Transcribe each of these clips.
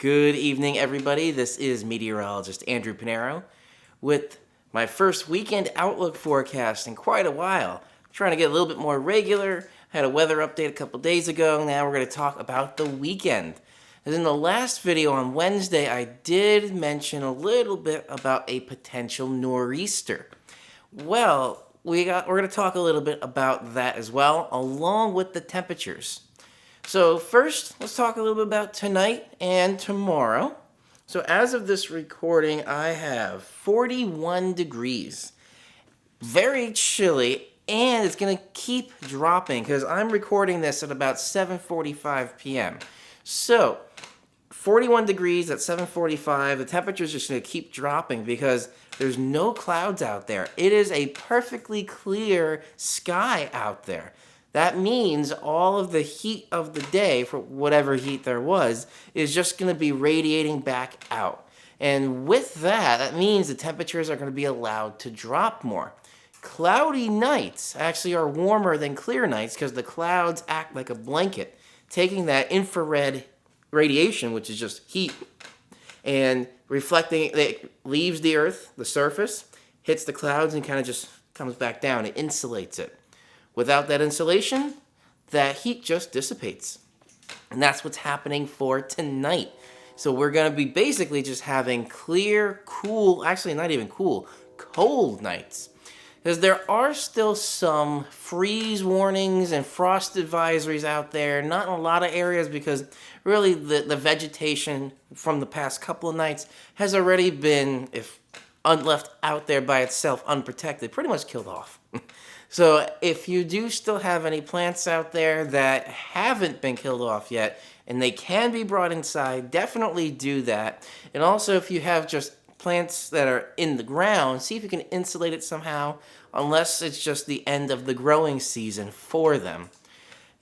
Good evening, everybody. This is meteorologist Andrew Pinero with my first weekend outlook forecast in quite a while. I'm trying to get a little bit more regular. I had a weather update a couple days ago. Now we're going to talk about the weekend. As in the last video on Wednesday, I did mention a little bit about a potential nor'easter. Well, we're going to talk a little bit about that as well, along with the temperatures. So first, let's talk a little bit about tonight and tomorrow. So as of this recording, I have 41 degrees. Very chilly, and it's going to keep dropping because I'm recording this at about 7:45 p.m. So 41 degrees at 7:45. The temperature is just going to keep dropping because there's no clouds out there. It is a perfectly clear sky out there. That means all of the heat of the day, for whatever heat there was, is just going to be radiating back out. And with that, that means the temperatures are going to be allowed to drop more. Cloudy nights actually are warmer than clear nights because the clouds act like a blanket, taking that infrared radiation, which is just heat, and reflecting it leaves the earth, the surface, hits the clouds, and kind of just comes back down. It insulates it. Without that insulation, that heat just dissipates. And that's what's happening for tonight. So we're going to be basically just having clear, cool, actually not even cool, cold nights. Because there are still some freeze warnings and frost advisories out there. Not in a lot of areas because really the vegetation from the past couple of nights has already been, if left out there by itself unprotected, pretty much killed off. So if you do still have any plants out there that haven't been killed off yet, and they can be brought inside, definitely do that. And also if you have just plants that are in the ground, see if you can insulate it somehow, unless it's just the end of the growing season for them.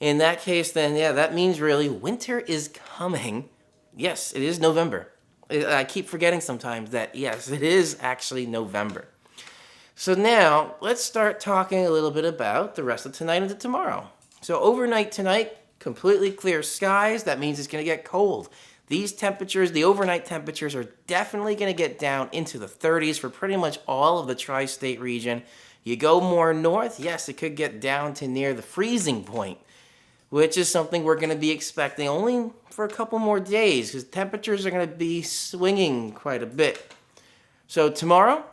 In that case, then, yeah, that means really winter is coming. Yes, it is November. I keep forgetting sometimes that, yes, it is actually November. So now, let's start talking a little bit about the rest of tonight into tomorrow. So overnight tonight, completely clear skies. That means it's going to get cold. These temperatures, the overnight temperatures, are definitely going to get down into the 30s for pretty much all of the tri-state region. You go more north, yes, it could get down to near the freezing point, which is something we're going to be expecting only for a couple more days because temperatures are going to be swinging quite a bit. So tomorrow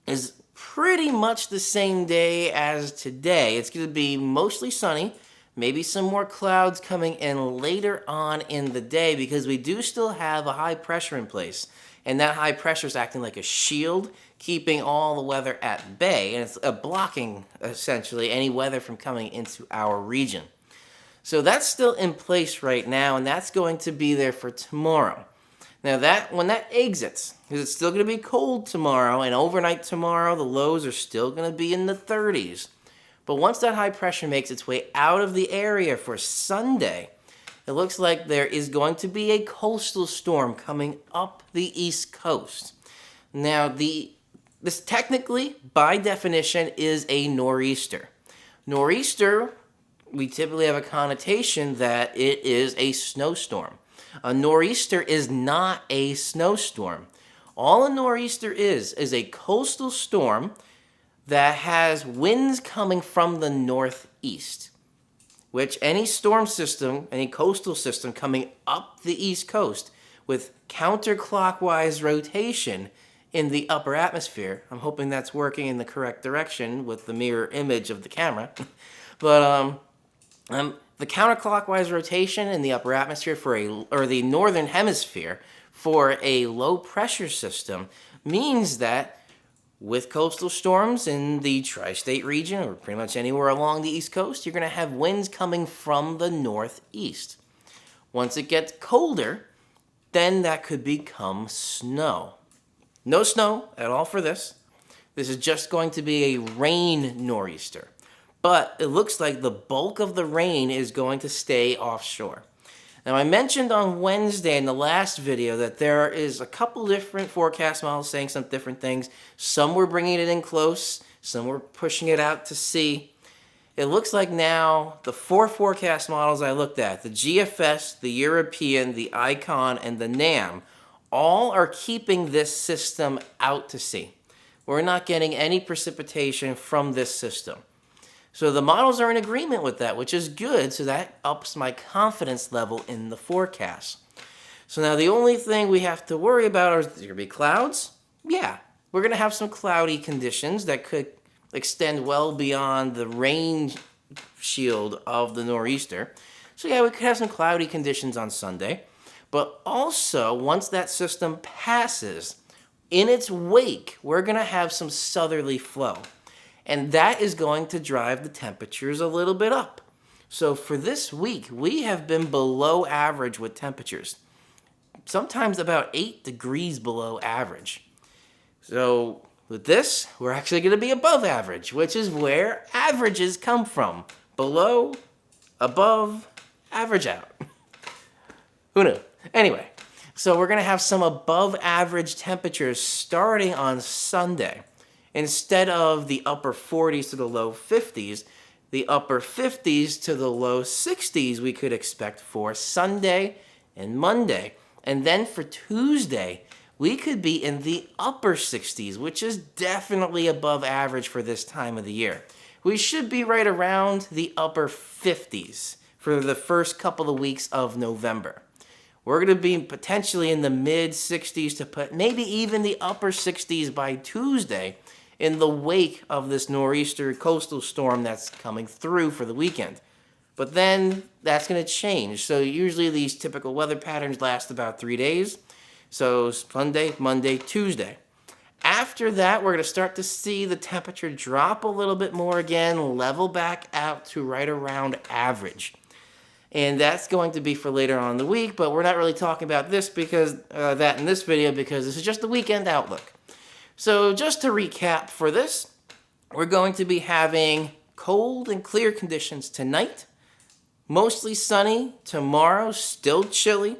is pretty much the same day as today. It's going to be mostly sunny, maybe some more clouds coming in later on in the day because we do still have a high pressure in place. And that high pressure is acting like a shield, keeping all the weather at bay. And it's blocking, essentially, any weather from coming into our region. So that's still in place right now, and that's going to be there for tomorrow. Now when that exits, because it's still going to be cold tomorrow, and overnight tomorrow, the lows are still going to be in the 30s. But once that high pressure makes its way out of the area for Sunday, it looks like there is going to be a coastal storm coming up the East Coast. Now, this technically, by definition, is a nor'easter. Nor'easter, we typically have a connotation that it is a snowstorm. A nor'easter is not a snowstorm. All a nor'easter is a coastal storm that has winds coming from the northeast, which any storm system, any coastal system coming up the East Coast with counterclockwise rotation in the upper atmosphere. I'm hoping that's working in the correct direction with the mirror image of the camera. But the counterclockwise rotation in the upper atmosphere or the northern hemisphere for a low pressure system means that with coastal storms in the tri-state region or pretty much anywhere along the East Coast, you're going to have winds coming from the northeast. Once it gets colder, then that could become snow. No snow at all for this. This is just going to be a rain nor'easter. But it looks like the bulk of the rain is going to stay offshore. Now, I mentioned on Wednesday in the last video that there is a couple different forecast models saying some different things. Some were bringing it in close, some were pushing it out to sea. it looks like now the 4 forecast models I looked at, the GFS, the European, the Icon, and the NAM, all are keeping this system out to sea. We're not getting any precipitation from this system. So the models are in agreement with that, which is good, so that ups my confidence level in the forecast. So now the only thing we have to worry about are there going to be clouds? Yeah, we're going to have some cloudy conditions that could extend well beyond the rain shield of the nor'easter. So yeah, we could have some cloudy conditions on Sunday. But also, once that system passes, in its wake, we're going to have some southerly flow. And that is going to drive the temperatures a little bit up. So for this week, we have been below average with temperatures. Sometimes about 8 degrees below average. So with this, we're actually going to be above average, which is where averages come from. Below, above, average out. Who knew? Anyway, so we're going to have some above average temperatures starting on Sunday. Instead of the upper 40s to the low 50s, the upper 50s to the low 60s we could expect for Sunday and Monday. And then for Tuesday, we could be in the upper 60s, which is definitely above average for this time of the year. We should be right around the upper 50s for the first couple of weeks of November. We're going to be potentially in the mid 60s to maybe even the upper 60s by Tuesday in the wake of this nor'easter coastal storm that's coming through for the weekend. But then that's going to change. So usually these typical weather patterns last about 3 days. So Sunday, Monday, Tuesday. After that, we're going to start to see the temperature drop a little bit more again, level back out to right around average. And that's going to be for later on in the week, but we're not really talking about this because that in this video because this is just the weekend outlook. So just to recap for this, we're going to be having cold and clear conditions tonight, mostly sunny, tomorrow still chilly.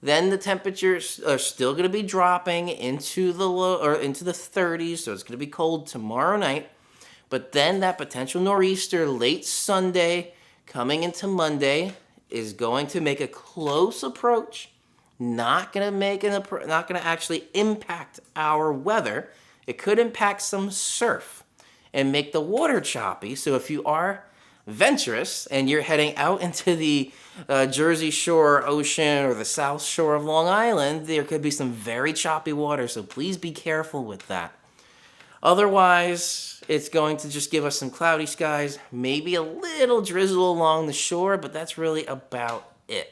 Then the temperatures are still going to be dropping into the into the 30s, so it's going to be cold tomorrow night. But then that potential nor'easter late Sunday coming into Monday is going to make a close approach. Not going to actually impact our weather. It could impact some surf and make the water choppy. So if you are venturous and you're heading out into the Jersey Shore ocean or the South Shore of Long Island, there could be some very choppy water. So please be careful with that. Otherwise, it's going to just give us some cloudy skies, maybe a little drizzle along the shore, but that's really about it.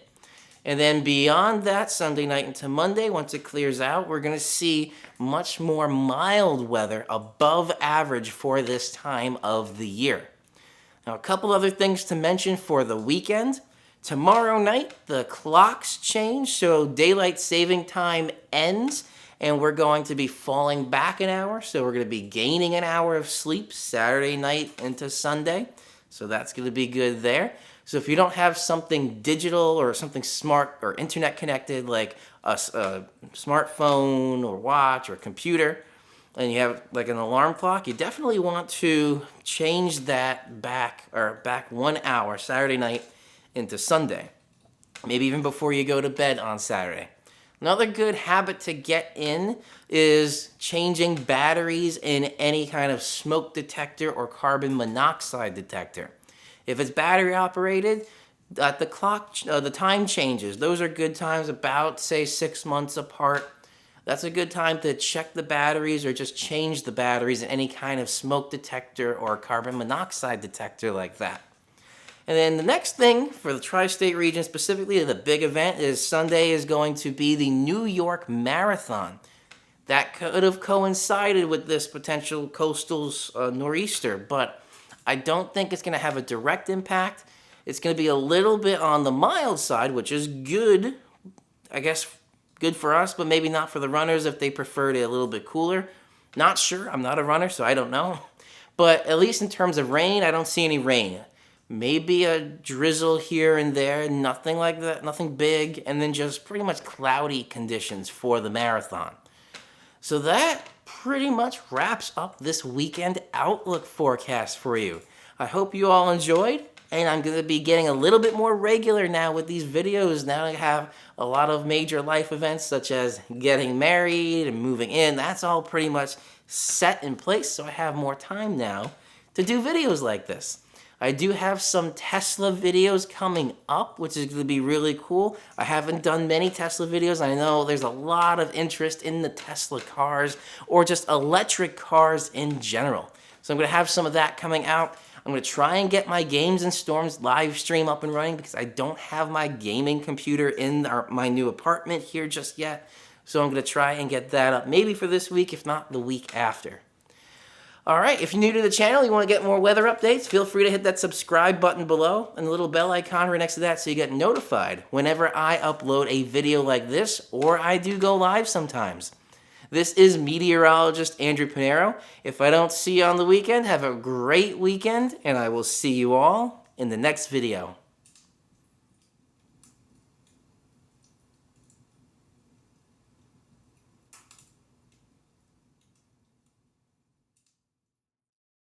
And then beyond that, Sunday night into Monday, once it clears out, we're going to see much more mild weather above average for this time of the year. Now, a couple other things to mention for the weekend. Tomorrow night, the clocks change, so daylight saving time ends, and we're going to be falling back an hour, so we're going to be gaining an hour of sleep Saturday night into Sunday, so that's going to be good there. So if you don't have something digital or something smart or internet connected like a smartphone or watch or computer, and you have like an alarm clock, you definitely want to change that back 1 hour Saturday night into Sunday. Maybe even before you go to bed on Saturday. Another good habit to get in is changing batteries in any kind of smoke detector or carbon monoxide detector. If it's battery operated, the time changes. Those are good times about, say, 6 months apart. That's a good time to check the batteries or just change the batteries in any kind of smoke detector or carbon monoxide detector like that. And then the next thing for the tri-state region, specifically the big event, is Sunday is going to be the New York Marathon. That could have coincided with this potential coastal nor'easter, but I don't think it's going to have a direct impact. It's going to be a little bit on the mild side, which is good, I guess, good for us, but maybe not for the runners if they preferred it a little bit cooler. Not sure. I'm not a runner, so I don't know. But at least in terms of rain, I don't see any rain. Maybe a drizzle here and there, nothing like that, nothing big, and then just pretty much cloudy conditions for the marathon. So that pretty much wraps up this weekend outlook forecast for you. I hope you all enjoyed, and I'm going to be getting a little bit more regular now with these videos. Now I have a lot of major life events such as getting married and moving in. That's all pretty much set in place, so I have more time now to do videos like this. I do have some Tesla videos coming up, which is going to be really cool. I haven't done many Tesla videos. I know there's a lot of interest in the Tesla cars or just electric cars in general. So I'm going to have some of that coming out. I'm going to try and get my Games and Storms live stream up and running because I don't have my gaming computer in my new apartment here just yet. So I'm going to try and get that up maybe for this week, if not the week after. Alright, if you're new to the channel, you want to get more weather updates, feel free to hit that subscribe button below and the little bell icon right next to that so you get notified whenever I upload a video like this, or I do go live sometimes. This is meteorologist Andrew Pinero. If I don't see you on the weekend, have a great weekend, and I will see you all in the next video.